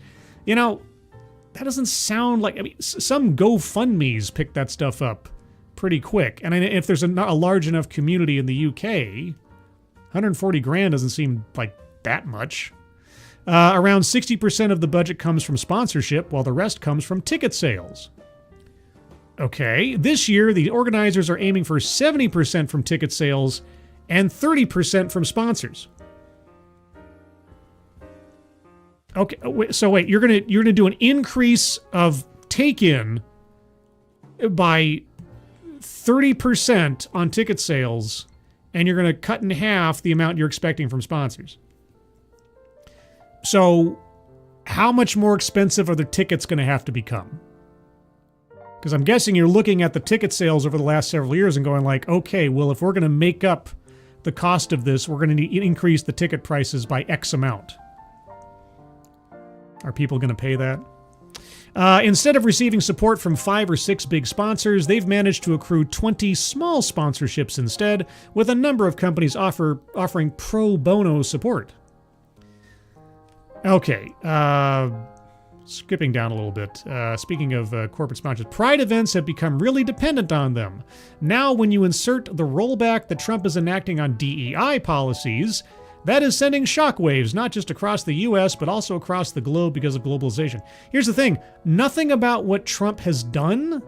That doesn't sound like... some GoFundMes pick that stuff up pretty quick. And if there's a large enough community in the UK, 140 grand doesn't seem like that much. Around 60% of the budget comes from sponsorship, while the rest comes from ticket sales. Okay, this year the organizers are aiming for 70% from ticket sales and 30% from sponsors. Okay, so wait, you're gonna do an increase of take-in by 30% on ticket sales, and you're gonna cut in half the amount you're expecting from sponsors. So, how much more expensive are the tickets gonna have to become? Because I'm guessing you're looking at the ticket sales over the last several years and going like, okay, well, if we're going to make up the cost of this, we're going to increase the ticket prices by X amount. Are people going to pay that? Instead of receiving support from 5 or 6 big sponsors, they've managed to accrue 20 small sponsorships instead, with a number of companies offering pro bono support. Okay, skipping down a little bit. Speaking of corporate sponsors, Pride events have become really dependent on them. Now, when you insert the rollback that Trump is enacting on DEI policies, that is sending shockwaves not just across the US, but also across the globe because of globalization. Here's the thing. Nothing about what Trump has done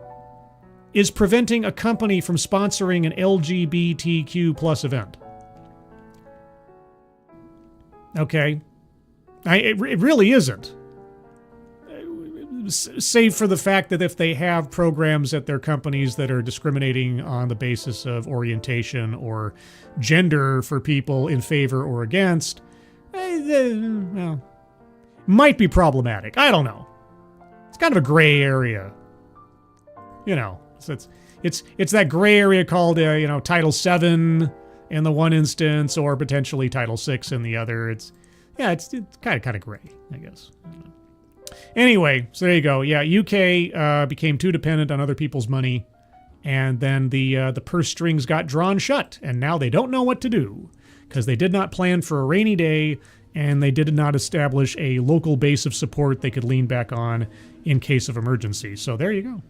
is preventing a company from sponsoring an LGBTQ plus event. Okay? It really isn't. Save for the fact that if they have programs at their companies that are discriminating on the basis of orientation or gender for people in favor or against, well, might be problematic. I don't know. It's kind of a gray area. So it's that gray area called Title VII in the one instance, or potentially Title VI in the other. It's kind of gray, I guess. Anyway, so there you go. Yeah, UK became too dependent on other people's money, and then the purse strings got drawn shut, and now they don't know what to do because they did not plan for a rainy day, and they did not establish a local base of support they could lean back on in case of emergency. So there you go.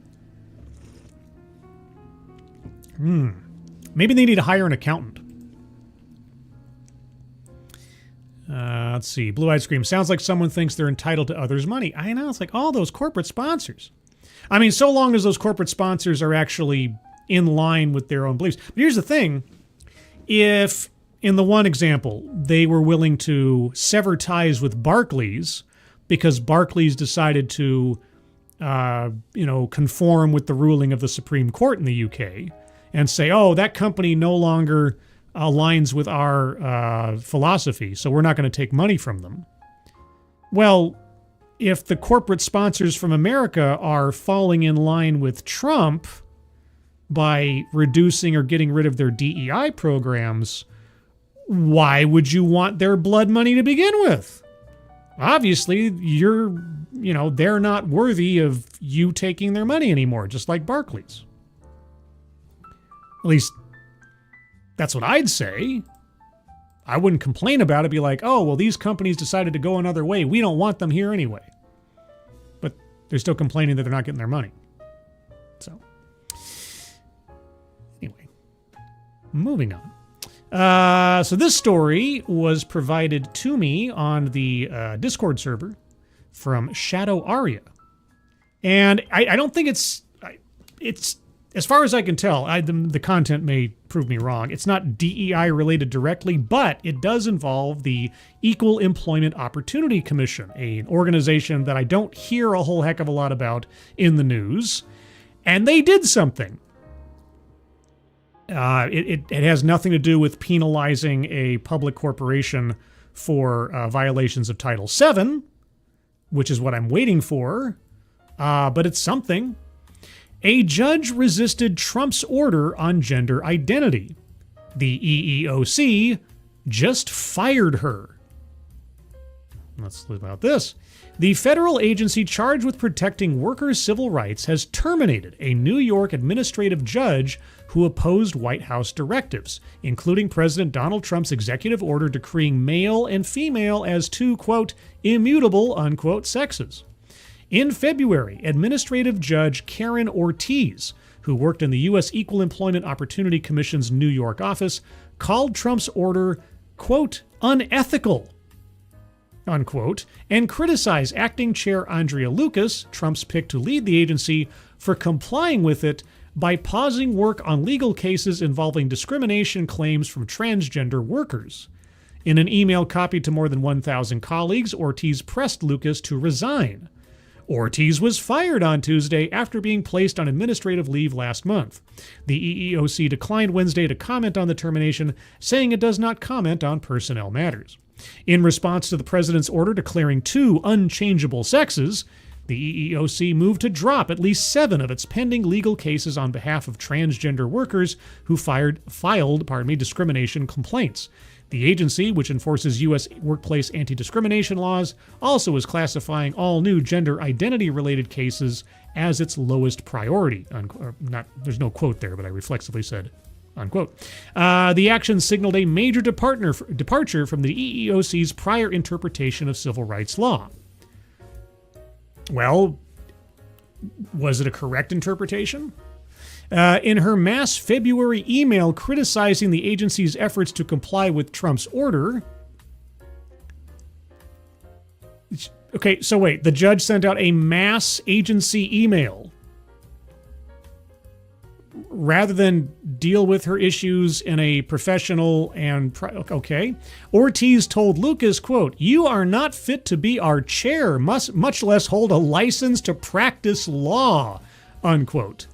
Maybe they need to hire an accountant. Let's see. Blue-Eyed Scream. Sounds like someone thinks they're entitled to others' money. I know. It's like all those corporate sponsors. I mean, so long as those corporate sponsors are actually in line with their own beliefs. But here's the thing. If, in the one example, they were willing to sever ties with Barclays because Barclays decided to, conform with the ruling of the Supreme Court in the UK and say, oh, that company no longer aligns with our philosophy, so we're not going to take money from them. Well, if the corporate sponsors from America are falling in line with Trump, by reducing or getting rid of their DEI programs, why would you want their blood money to begin with? Obviously, they're not worthy of you taking their money anymore, just like Barclays. At least, that's what I'd say. I wouldn't complain about it, be like, oh, well, these companies decided to go another way. We don't want them here anyway. But they're still complaining that they're not getting their money. So, anyway, moving on. So this story was provided to me on the Discord server from Shadow Aria. And I don't think it's, as far as I can tell, the content may prove me wrong. It's not DEI related directly, but it does involve the Equal Employment Opportunity Commission, an organization that I don't hear a whole heck of a lot about in the news. And they did something. It has nothing to do with penalizing a public corporation for violations of Title VII, which is what I'm waiting for, but it's something. A judge resisted Trump's order on gender identity. The EEOC just fired her. Let's learn about this. The federal agency charged with protecting workers' civil rights has terminated a New York administrative judge who opposed White House directives, including President Donald Trump's executive order decreeing male and female as two, quote, immutable, unquote, sexes. In February, Administrative Judge Karen Ortiz, who worked in the U.S. Equal Employment Opportunity Commission's New York office, called Trump's order, quote, unethical, unquote, and criticized acting chair Andrea Lucas, Trump's pick to lead the agency, for complying with it by pausing work on legal cases involving discrimination claims from transgender workers. In an email copied to more than 1,000 colleagues, Ortiz pressed Lucas to resign. Ortiz was fired on Tuesday after being placed on administrative leave last month. The EEOC declined Wednesday to comment on the termination, saying it does not comment on personnel matters. In response to the president's order declaring two unchangeable sexes, the EEOC moved to drop at least 7 of its pending legal cases on behalf of transgender workers who filed discrimination complaints. The agency, which enforces U.S. workplace anti-discrimination laws, also is classifying all new gender identity-related cases as its lowest priority. There's no quote there, but I reflexively said unquote. The action signaled a major departure from the EEOC's prior interpretation of civil rights law. Well, was it a correct interpretation? In her mass February email criticizing the agency's efforts to comply with Trump's order... Okay, so wait, the judge sent out a mass agency email rather than deal with her issues in a professional and... Okay. Ortiz told Lucas, quote, "You are not fit to be our chair, much less hold a license to practice law," unquote.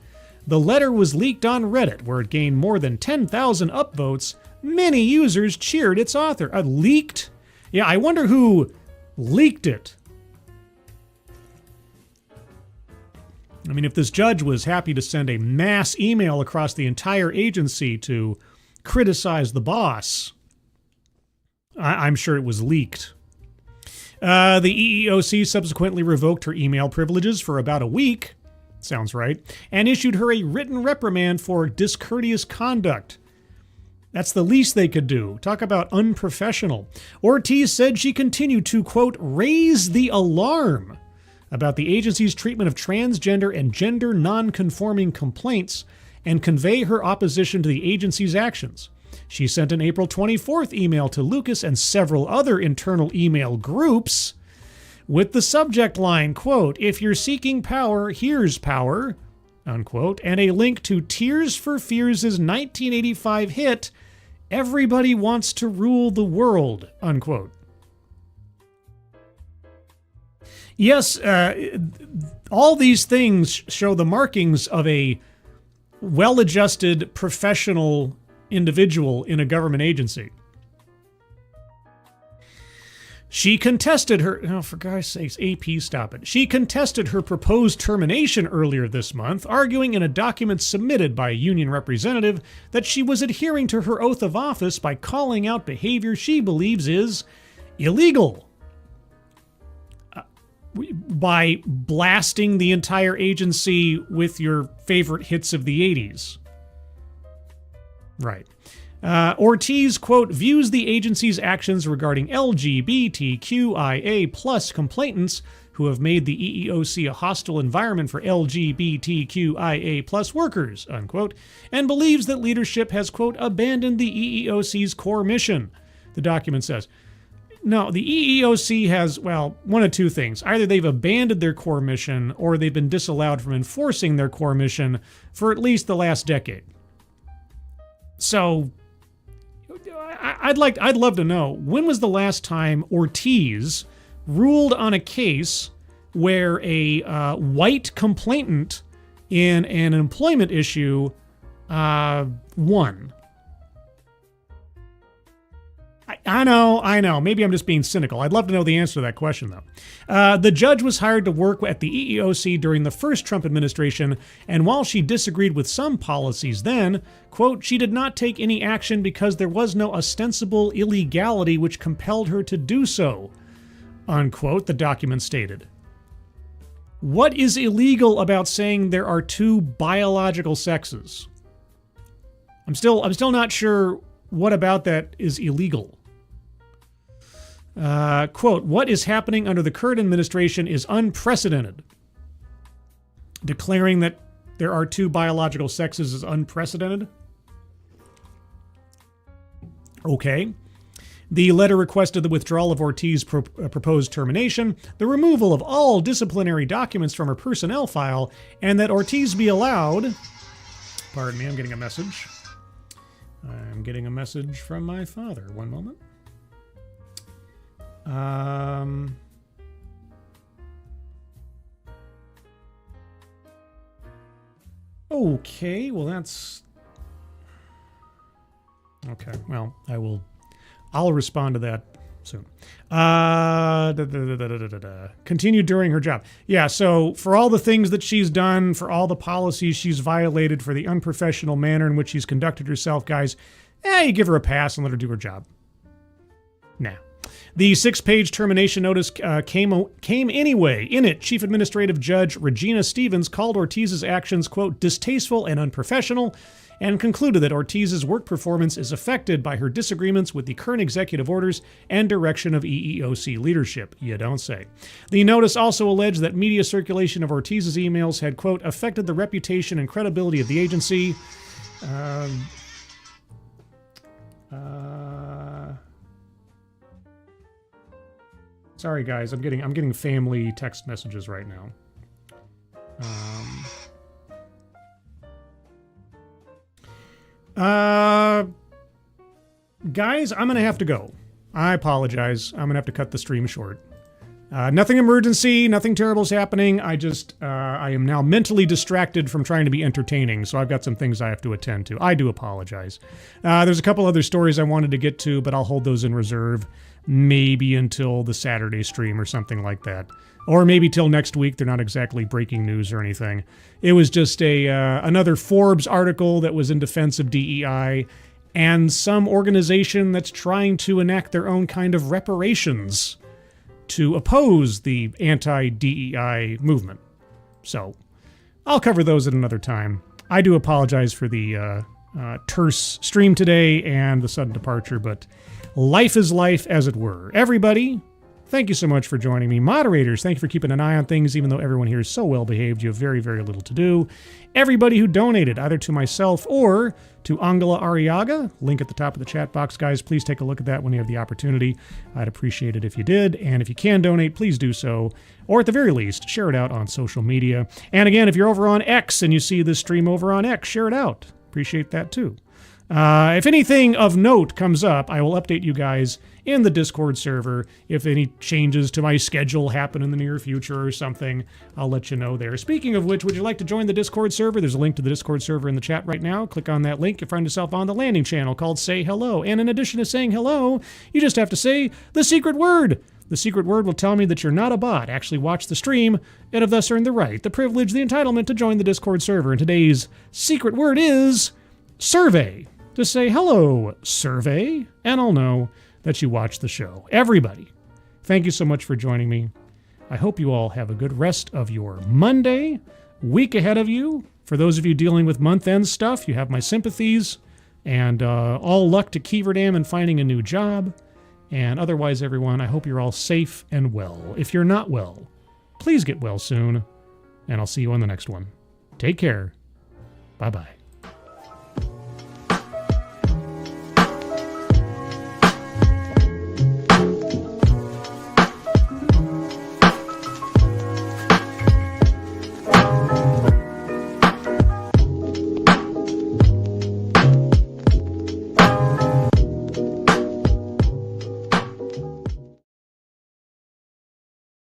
The letter was leaked on Reddit, where it gained more than 10,000 upvotes. Many users cheered its author. Leaked? Yeah, I wonder who leaked it. I mean, if this judge was happy to send a mass email across the entire agency to criticize the boss, I'm sure it was leaked. The EEOC subsequently revoked her email privileges for about a week, sounds right, and issued her a written reprimand for discourteous conduct. That's the least they could do. Talk about unprofessional. Ortiz said she continued to, quote, raise the alarm about the agency's treatment of transgender and gender non-conforming complaints and convey her opposition to the agency's actions. She sent an April 24th email to Lucas and several other internal email groups with the subject line, quote, "If you're seeking power, here's power," unquote, and a link to Tears for Fears' 1985 hit, "Everybody Wants to Rule the World," unquote. Yes, all these things show the markings of a well-adjusted, professional individual in a government agency. She contested her, oh, for God's sakes, AP, stop it. She contested her proposed termination earlier this month, arguing in a document submitted by a union representative that she was adhering to her oath of office by calling out behavior she believes is illegal. By blasting the entire agency with your favorite hits of the 80s. Right. Ortiz, quote, views the agency's actions regarding LGBTQIA plus complainants who have made the EEOC a hostile environment for LGBTQIA plus workers, unquote, and believes that leadership has, quote, abandoned the EEOC's core mission, the document says. No, the EEOC has, well, one of two things. Either they've abandoned their core mission or they've been disallowed from enforcing their core mission for at least the last decade. So I'd love to know, when was the last time Ortiz ruled on a case where a white complainant in an employment issue won? I know. Maybe I'm just being cynical. I'd love to know the answer to that question, though. The judge was hired to work at the EEOC during the first Trump administration, and while she disagreed with some policies then, quote, she did not take any action because there was no ostensible illegality which compelled her to do so, unquote, the document stated. What is illegal about saying there are two biological sexes? I'm still not sure what about that is illegal. Quote, what is happening under the current administration is unprecedented. Declaring that there are two biological sexes is unprecedented? Okay. The letter requested the withdrawal of Ortiz's proposed termination, the removal of all disciplinary documents from her personnel file, and that Ortiz be allowed... Pardon me, I'm getting a message. I'm getting a message from my father. One moment. Okay, well that's... Okay, well, I'll respond to that soon. Continued during her job. Yeah, so for all the things that she's done, for all the policies she's violated, for the unprofessional manner in which she's conducted herself, guys, you give her a pass and let her do her job. Nah. The 6-page termination notice came anyway. In it, Chief Administrative Judge Regina Stevens called Ortiz's actions, quote, distasteful and unprofessional, and concluded that Ortiz's work performance is affected by her disagreements with the current executive orders and direction of EEOC leadership. You don't say. The notice also alleged that media circulation of Ortiz's emails had, quote, affected the reputation and credibility of the agency. Sorry, guys, I'm getting family text messages right now. Guys, I'm gonna have to go. I apologize. I'm gonna have to cut the stream short. Nothing emergency, nothing terrible is happening. I am now mentally distracted from trying to be entertaining, so I've got some things I have to attend to. I do apologize. There's a couple other stories I wanted to get to, but I'll hold those in reserve. Maybe until the Saturday stream or something like that. Or maybe till next week. They're not exactly breaking news or anything. It was just another Forbes article that was in defense of DEI and some organization that's trying to enact their own kind of reparations to oppose the anti-DEI movement. So I'll cover those at another time. I do apologize for the terse stream today and the sudden departure, but life is life, as it were. Everybody, thank you so much for joining me. Moderators, thank you for keeping an eye on things, even though everyone here is so well behaved. You have very, very little to do. Everybody who donated, either to myself or to Angela Arriaga, link at the top of the chat box, guys. Please take a look at that when you have the opportunity. I'd appreciate it if you did. And if you can donate, please do so. Or at the very least, share it out on social media. And again, if you're over on X and you see this stream over on X, share it out. Appreciate that too. If anything of note comes up, I will update you guys in the Discord server. If any changes to my schedule happen in the near future or something, I'll let you know there. Speaking of which, would you like to join the Discord server? There's a link to the Discord server in the chat right now. Click on that link. You'll find yourself on the landing channel called Say Hello. And in addition to saying hello, you just have to say the secret word. The secret word will tell me that you're not a bot, actually watch the stream, and have thus earned the right, the privilege, the entitlement to join the Discord server. And today's secret word is survey. Just say, hello, survey, and I'll know that you watch the show. Everybody, thank you so much for joining me. I hope you all have a good rest of your Monday, week ahead of you. For those of you dealing with month-end stuff, you have my sympathies, and all luck to Keeverdam in finding a new job. And otherwise, everyone, I hope you're all safe and well. If you're not well, please get well soon, and I'll see you on the next one. Take care. Bye-bye.